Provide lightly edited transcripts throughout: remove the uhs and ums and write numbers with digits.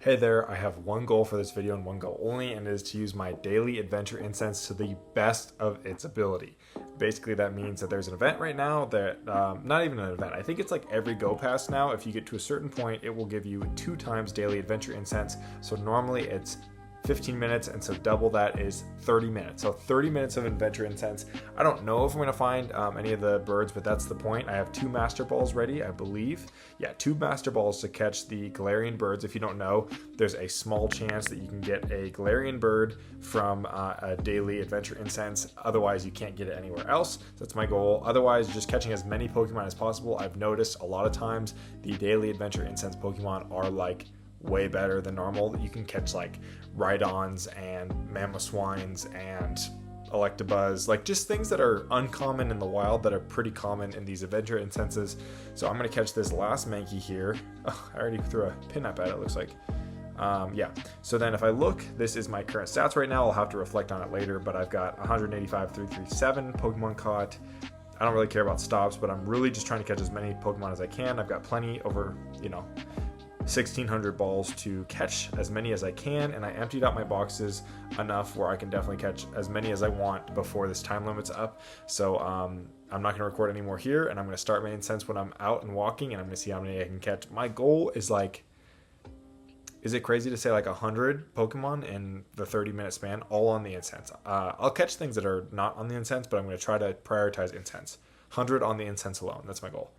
Hey there, I have one goal for this video and one goal only, and it is to use my daily adventure incense to the best of its ability. Basically, that means that there's an event right now that, not even an event, I think it's like every go pass now, if you get to a certain point, it will give you 2 times daily adventure incense. So normally it's 15 minutes, and so double that is 30 minutes. So 30 minutes of adventure incense. I don't know if I'm going to find any of the birds, but that's the point. I have 2 master balls ready, I believe. Yeah, 2 master balls to catch the Galarian birds. If you don't know, there's a small chance that you can get a Galarian bird from a daily adventure incense. Otherwise, you can't get it anywhere else. That's my goal. Otherwise, just catching as many Pokemon as possible. I've noticed a lot of times the daily adventure incense Pokemon are like way better than normal. You can catch like Rhydons and Mamoswines and Electabuzz, like just things that are uncommon in the wild that are pretty common in these adventure incenses. So I'm going to catch this last Mankey here. Oh, I already threw a pin-up at it, looks like. Yeah, so then if I look, this is my current stats right now. I'll have to reflect on it later, but I've got 185, 337 Pokemon caught. I don't really care about stops, but I'm really just trying to catch as many Pokemon as I can. I've got plenty, over, 1,600 balls to catch as many as I can, and I emptied out my boxes enough where I can definitely catch as many as I want before this time limit's up. So I'm not going to record anymore here, and I'm going to start my incense when I'm out and walking, and I'm going to see how many I can catch. My goal is like, is it crazy to say like 100 Pokemon in the 30-minute span, all on the incense? I'll catch things that are not on the incense, but I'm going to try to prioritize incense. 100 on the incense alone, that's my goal.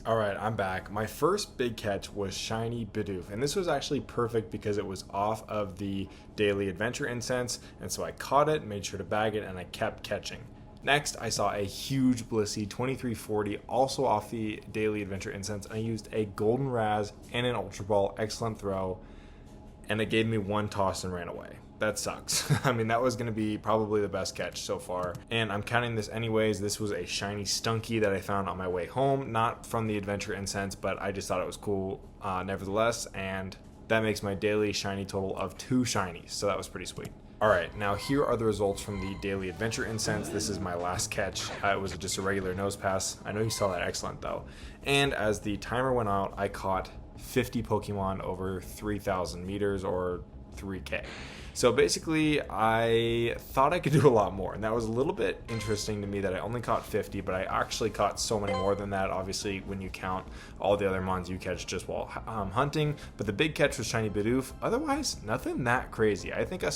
Alright, I'm back. My first big catch was Shiny Bidoof, and this was actually perfect because it was off of the daily adventure incense, and so I caught it, made sure to bag it, and I kept catching. Next, I saw a huge Blissey 2340, also off the daily adventure incense, and I used a Golden Raz and an Ultra Ball, excellent throw, and it gave me 1 toss and ran away. That sucks. I mean, that was going to be probably the best catch so far. And I'm counting this anyways. This was a shiny Stunky that I found on my way home. Not from the adventure incense, but I just thought it was cool nevertheless. And that makes my daily shiny total of 2 shinies. So that was pretty sweet. Alright, now here are the results from the daily adventure incense. This is my last catch. It was just a regular nose pass. I know you saw that excellent though. And as the timer went out, I caught 50 Pokemon over 3,000 meters or 3K. So basically, I thought I could do a lot more, and that was a little bit interesting to me that I only caught 50, but I actually caught so many more than that, obviously, when you count all the other mons you catch just while hunting. But the big catch was Shiny Bidoof. Otherwise, nothing that crazy. I think a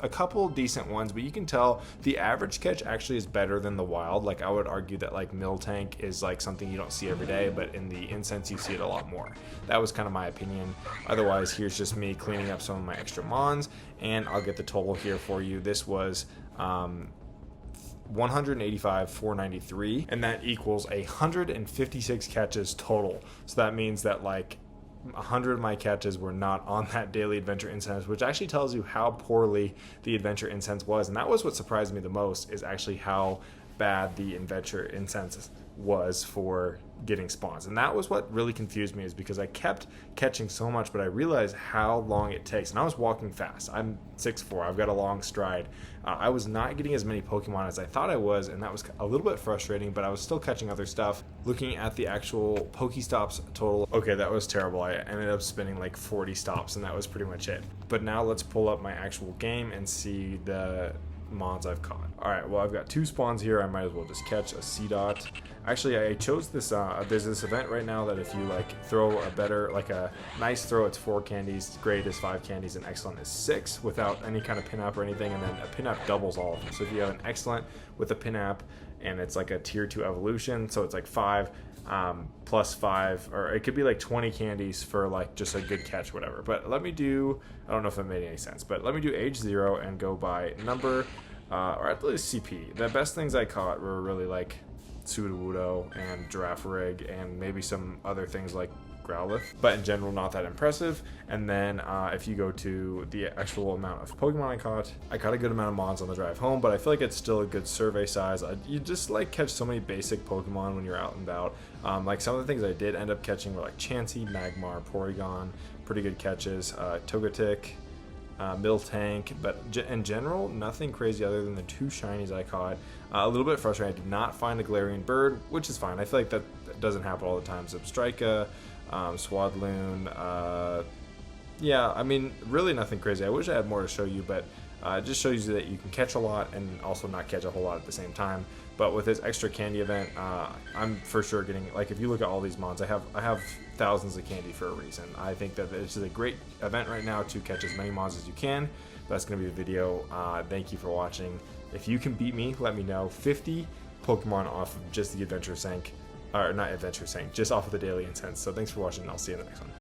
couple decent ones, but you can tell the average catch actually is better than the wild. Like, I would argue that like Miltank is like something you don't see every day, but in the incense you see it a lot more. That was kind of my opinion. Otherwise, here's just me cleaning up some of my extra mons, and I'll get the total here for you. This was 185, 493, and that equals 156 catches total. So that means that like 100 of my catches were not on that daily adventure incense, which actually tells you how poorly the adventure incense was. And that was what surprised me the most, is actually how bad the adventure incense was for getting spawns. And that was what really confused me, is because I kept catching so much, but I realized how long it takes. And I was walking fast. I'm 6'4", I've got a long stride. I was not getting as many Pokemon as I thought I was, and that was a little bit frustrating, but I was still catching other stuff. Looking at the actual Pokestops total, okay, that was terrible. I ended up spinning like 40 stops, and that was pretty much it. But now let's pull up my actual game and see the mons I've caught. Alright, well, I've got 2 spawns here. I might as well just catch a Seedot. Actually, I chose this, there's this event right now that if you like throw a better, like a nice throw, it's 4 candies, great is 5 candies, and excellent is 6 without any kind of pin up or anything, and then a pin up doubles all of them. So if you have an excellent with a pin up and it's like a tier 2 evolution, so it's like 5 plus 5, or it could be like 20 candies for like just a good catch, whatever. But let me do, I don't know if that made any sense, but let me do age 0 and go by number, or at least CP. The best things I caught were really like Sudowoodo and Girafarig and maybe some other things like Growlithe, but in general not that impressive. And then if you go to the actual amount of Pokemon I caught a good amount of mons on the drive home, but I feel like it's still a good survey size. You just like catch so many basic Pokemon when you're out and about. Like some of the things I did end up catching were like Chansey, Magmar, Porygon, pretty good catches, Togetic, Miltank, but in general, nothing crazy other than the 2 shinies I caught. A little bit frustrating, I did not find a Galarian bird, which is fine. I feel like that doesn't happen all the time. Zebstrika, Swadloon, yeah, I mean, really nothing crazy. I wish I had more to show you, but it just shows you that you can catch a lot and also not catch a whole lot at the same time. But with this extra candy event, I'm for sure getting, like, if you look at all these mons, I have thousands of candy for a reason. I think that this is a great event right now to catch as many mons as you can. That's going to be the video. Thank you for watching. If you can beat me, let me know. 50 Pokemon off of just the Adventure Sync, or not Adventure Sync, just off of the Daily Incense. So thanks for watching, and I'll see you in the next one.